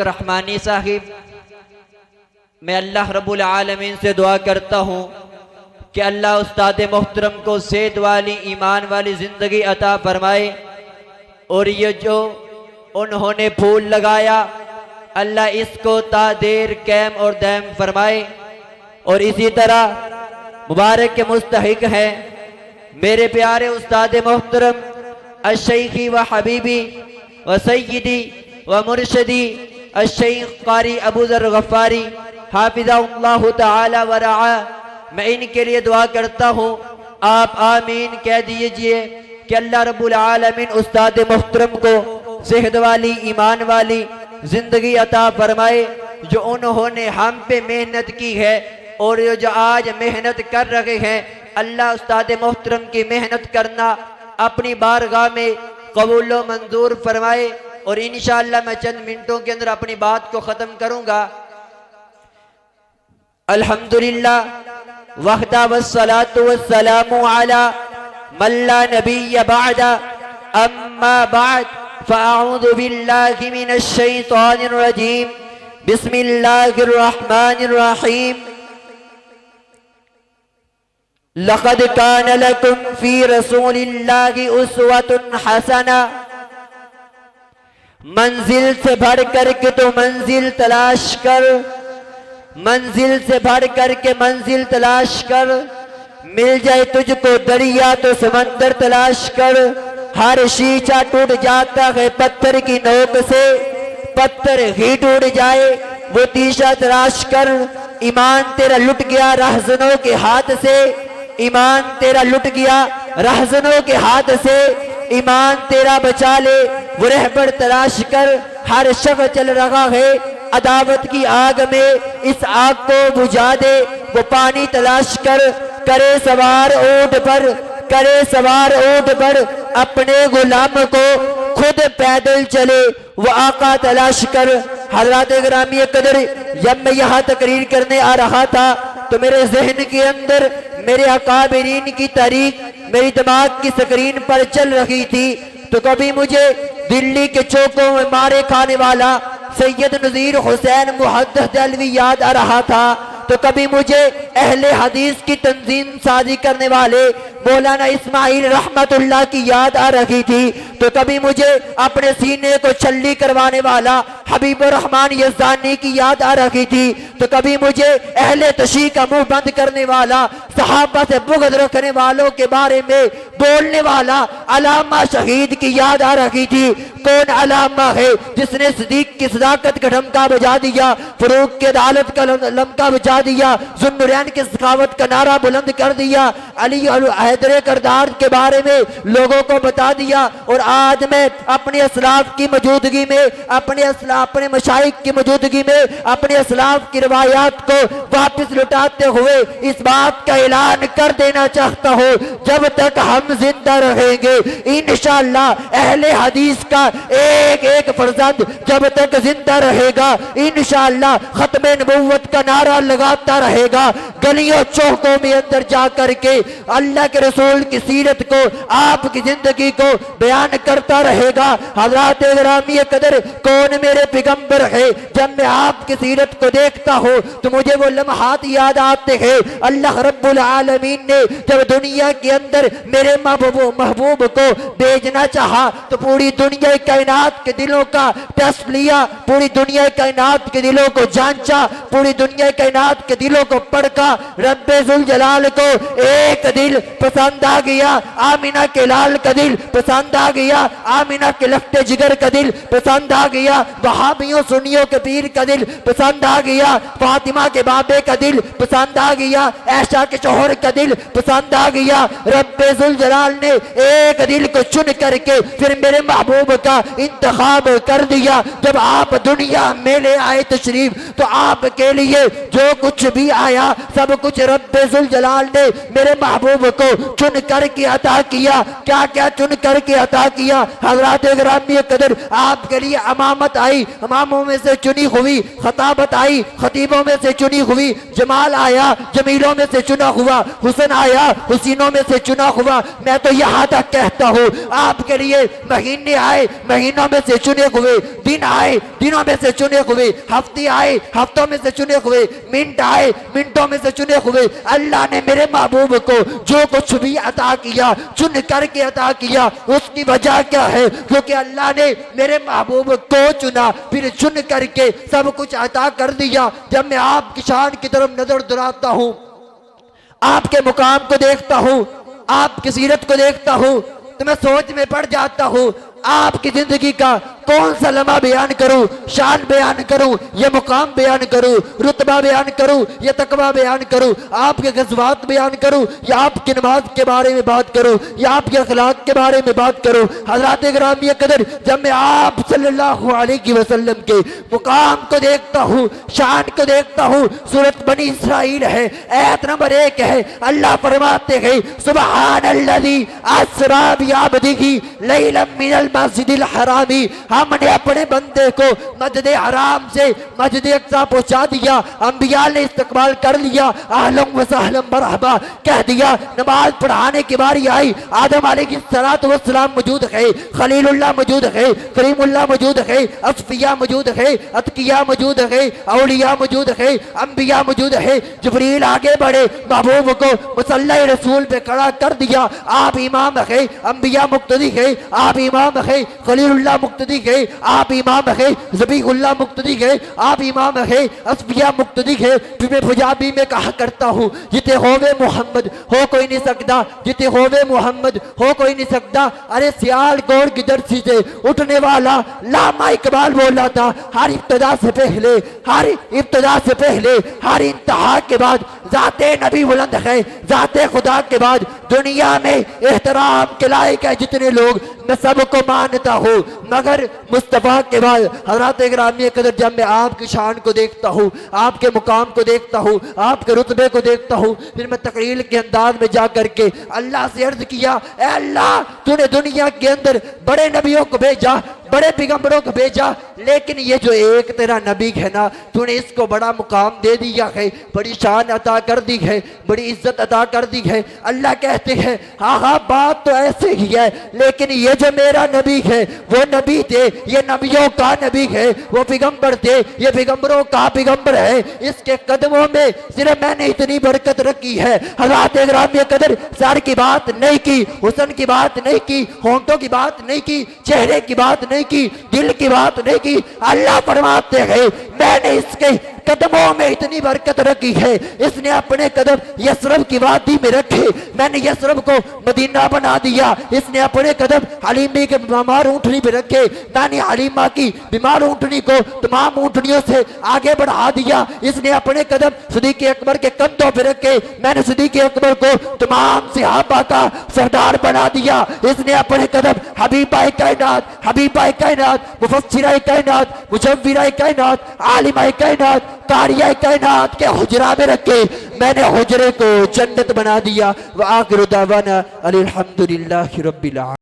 رحمانی صاحب، میں اللہ رب العالمین سے دعا کرتا ہوں کہ اللہ استاد محترم کو صحت والی ایمان والی زندگی عطا فرمائے، اور یہ جو انہوں نے پھول لگایا اللہ اس کو تا دیر قائم اور دائم فرمائے، اور اسی طرح مبارک کے مستحق ہیں میرے پیارے استاد محترم الشیخی و حبیبی و سیدی و مرشدی الشیخ قاری ابو ذر غفاری حافظہ اللہ تعالی و رعا۔ میں ان کے لیے دعا کرتا ہوں، آپ آمین کہہ دیجئے کہ اللہ رب العالمین استاد محترم کو صحت والی ایمان والی زندگی عطا فرمائے، جو انہوں نے ہم پہ محنت کی ہے اور جو آج محنت کر رہے ہیں، اللہ استاد محترم کی محنت کرنا اپنی بارگاہ میں قبول و منظور فرمائے۔ اور انشاءاللہ میں چند منٹوں کے اندر اپنی بات کو ختم کروں گا۔ الحمدللہ وحدہ والصلاة والسلام علی من لا نبی بعد، اما بعد فاعوذ باللہ من الشیطان الرجیم، بسم اللہ الرحمن الرحیم۔ لقد کان لکم فی رسول اللہ اسوۃ حسنہ، منزل سے بڑھ کر کے تو منزل تلاش کر، منزل سے بڑھ کر کے منزل تلاش کر، مل جائے تجھ کو دریا تو سمندر تلاش کر، ہر شیشہ ٹوٹ جاتا ہے پتھر کی نوک سے، پتھر ہی ٹوٹ جائے وہ تیشہ تلاش کر، ایمان تیرا لٹ گیا رہزنوں کے ہاتھ سے، ایمان تیرا لٹ گیا رہزنوں کے ہاتھ سے، ایمان تیرا بچا لے وہ رہبر تلاش کر، ہر شخص چل رہا ہے عداوت کی آگ میں، اس آگ کو بجھا دے وہ پانی تلاش کر، کرے سوار اونٹ پر، کرے سوار اونٹ پر اپنے غلام کو، خود پیدل چلے وہ آقا تلاش کر۔ حضرات گرامی قدر، جب میں یہاں تقریر کرنے آ رہا تھا تو میرے ذہن کے اندر میرے اکابرین کی تاریخ میری دماغ کی سکرین پر چل رہی تھی، تو کبھی مجھے دلی کے چوکوں میں مارے کھانے والا سید نذیر حسین محدث دہلوی یاد آ رہا تھا، تو کبھی مجھے اہل حدیث کی تنظیم سازی کرنے والے مولانا اسماعیل رحمت اللہ کی یاد آ رہی تھی، تو کبھی مجھے اپنے سینے کو چھلی کروانے والا حبیب الرحمن یزدانی کی یاد آ رہی تھی، تو کبھی مجھے اہل تشیع کا منہ بند کرنے والا، صحابہ سے بغض رکھنے والوں کے بارے میں بولنے والا علامہ شہید کی یاد آ رہی تھی۔ کون علامہ ہے جس نے صدیق کی صداقت کا ڈھمکا بجا دیا، فاروق کی عدالت کا لمکا بجا دیا، ذوالنورین کی سخاوت کا نعرہ بلند کر دیا، علی اور حیدر کردار کے بارے میں لوگوں کو بتا دیا، اور آج میں اپنے اسلاف کی موجودگی میں، اپنے مشائخ کی موجودگی میں اپنے اسلاف کی روایات کو واپس لٹاتے ہوئے اس بات کا اعلان کر دینا چاہتا ہوں، جب تک ہم زندہ رہیں گے انشاءاللہ اہل حدیث کا ایک ایک فرزند جب تک زندہ رہے گا انشاءاللہ ختم نبوت کا نعرہ لگاتا رہے گا، گلیوں چوکوں میں اندر جا کر کے اللہ کے رسول کی سیرت کو، آپ کی زندگی کو بیان کرتا رہے گا۔ حضرات گرامی قدر، کون میرے پیغمبر ہے؟ جب میں آپ کی سیرت کو دیکھتا ہوں تو مجھے وہ لمحات یاد آتے ہیں، اللہ رب العالمین نے جب دنیا کے اندر میرے محبوب کو بھیجنا چاہا تو پوری دنیا کائنات کے دلوں کا ٹیسٹ لیا، پوری دنیا کائنات کے دلوں کو جانچا، پوری دنیا کائنات کے دلوں کو پڑھا، رب ذوالجلال کو ایک دل پسند آ گیا، آمینہ کے لال کا دل پسند آ گیا، آمینہ کے لفت جگر کا دل پسند آ گیا، وہابیوں سنیوں کے پیر کا دل پسند آ گیا، فاطمہ کے بابے کا دل پسند آ گیا، عائشہ کے شوہر کا دل پسند آ گیا۔ رب ذوالجلال نے ایک دل کو چن کر کے پھر میرے محبوب کا انتخاب کر دیا۔ جب آپ دنیا میں لے آئے تشریف تو آپ کے لیے جو کچھ بھی آیا سب کچھ رب ذوالجلال نے میرے محبوب کو چن کر کے عطا کیا۔ کیا کیا چن کر کے عطا کیا؟ حضرات گرامی قدر، آپ کے لیے امامت آئی آئی اماموں میں سے چنی ہوئی، خطابت آئی خطیبوں میں سے چنی ہوئی، جمال آیا جمیلوں میں سے چنا ہوا، حسن آیا حسینوں میں سے چنا ہوا۔ میں تو یہاں تک کہتا ہوں آپ کے لیے مہینے آئے مہینوں میں سے چنے ہوئے، دن آئے دنوں میں سے چنے ہوئے، ہفتے آئے ہفتوں میں سے چنے ہوئے، منٹ آئے منٹوں میں سے چنے ہوئے۔ اللہ نے میرے محبوب کو جو کچھ بھی عطا کیا چن کر کے عطا کیا، اس کی وجہ کیا ہے؟ کیونکہ اللہ نے میرے محبوب کو چنا، پھر چن کر کے سب کچھ عطا کر دیا۔ جب میں آپ کی شان کی طرف نظر دراتا ہوں، آپ کے مقام کو دیکھتا ہوں، آپ کی سیرت کو دیکھتا ہوں، تو میں سوچ میں پڑ جاتا ہوں آپ کی زندگی کا کون سا لمحہ بیان کروں، شان بیان کروں یا مقام بیان کروں، رتبہ بیان کروں یا تقویٰ بیان کروں، آپ کے غزوات بیان کروں یا آپ کی نماز کے بارے میں بات کروں یا آپ کے اخلاق کے بارے میں بات کروں۔ حضرات گرامی قدر، جب میں آپ صلی اللہ علیہ وسلم کے مقام کو دیکھتا ہوں، شان کو دیکھتا ہوں، سورۃ بنی اسرائیل ہے، آیت نمبر 1 ہے، اللہ فرماتے ہیں سبحان الذی اسریٰ بعبدہ لیلا من المسجد الحرام، ہم نے اپنے بندے کو مسجد حرام سے مسجد اقصی پہنچا دیا، انبیاء نے استقبال کر لیا، اہلا و سہلا مرحبا کہہ دیا۔ نماز پڑھانے کی باری آئی، آدم علیہ السلام موجود ہے، خلیل اللہ موجود ہے، کریم اللہ موجود ہے، اصفیاء موجود ہے، اتقیاء موجود ہے، اولیاء موجود ہے، انبیاء موجود ہے۔ جبریل آگے بڑھے، محبوب کو مصلی رسول پہ کھڑا کر دیا، آپ امام ہے، انبیاء مقتدی ہے، آپ امام ہے، خلیل اللہ مقتدی ہے، آپ امام ہے، ذبیح اللہ مقتدی ہے، آپ امام ہے، اصفیاء مقتدی ہے۔ پھر میں پنجابی میں کہا کرتا ہوں جتے ہووے محمد ہو کوئی نہیں سکتا، جتے ہووے محمد ہو کوئی نہیں سکتا۔ ارے سیال گوڑ کی درسی سے اٹھنے والا علامہ اقبال بولا تھا، ہر ابتدا سے پہلے ہر ابتدا سے پہلے ہر انتہا کے بعد ذات نبی بلند ہے، ذات خدا کے بعد دنیا میں احترام کے لائق ہے جتنے لوگ، میں سب کو مانتا ہوں مگر مصطفیٰ کے بعد۔ حضرات گرامی قدر، جب میں آپ کی شان کو دیکھتا ہوں، آپ کے مقام کو دیکھتا ہوں، آپ کے رتبے کو دیکھتا ہوں، پھر میں تقریر کے انداز میں جا کر کے اللہ سے عرض کیا، اے اللہ تو نے دنیا کے اندر بڑے نبیوں کو بھیجا، بڑے پیغمبروں کو بھیجا، لیکن یہ جو ایک تیرا نبی ہے نا، تو نے اس کو بڑا مقام دے دیا ہے، بڑی شان عطا کر دی ہے، بڑی عزت عطا کر دی ہے۔ اللہ کہتے ہیں ہاں ہاں بات تو ایسے ہی ہے، لیکن یہ جو میرا نبی ہے وہ نبی تھے، یہ نبیوں کا نبی ہے، وہ پیغمبر تھے، یہ پیغمبروں کا پیغمبر ہے، اس کے قدموں میں صرف میں نے اتنی برکت رکھی ہے۔ حضرات گرامی قدر، سر کی بات نہیں کی، حسن کی بات نہیں کی، ہونٹوں کی بات نہیں کی، چہرے کی بات نہیں کی، دل کی بات نہیں کی۔ اللہ فرماتے ہیں میں نے اس کے قدموں میں اتنی برکت رکھی ہے، اس نے اپنے قدم یثرب کی وادی میں رکھے، میں نے یثرب کو مدینہ بنا دیا، اس نے اپنے قدم حلیمی کے بیمار اونٹنی پہ رکھے، میں نے حلیمہ کی بیمار اونٹنی کو تمام اونٹنیوں سے آگے بڑھا دیا، اس نے اپنے قدم صدیق اکبر کے کندھوں پہ رکھے، میں نے صدیق اکبر کو تمام صحابہ کا سردار بنا دیا، اس نے اپنے قدم حبیبہ کائنات، حبیبہ کائنات، مفسرہ کائنات، مجورہ کائنات، عالمہ کائنات، قاریہ کائنات کے حجرہ میں رکھے، میں نے حجرے کو جنت بنا دیا۔ وآخر دعوانا الحمدللہ رب العالمین۔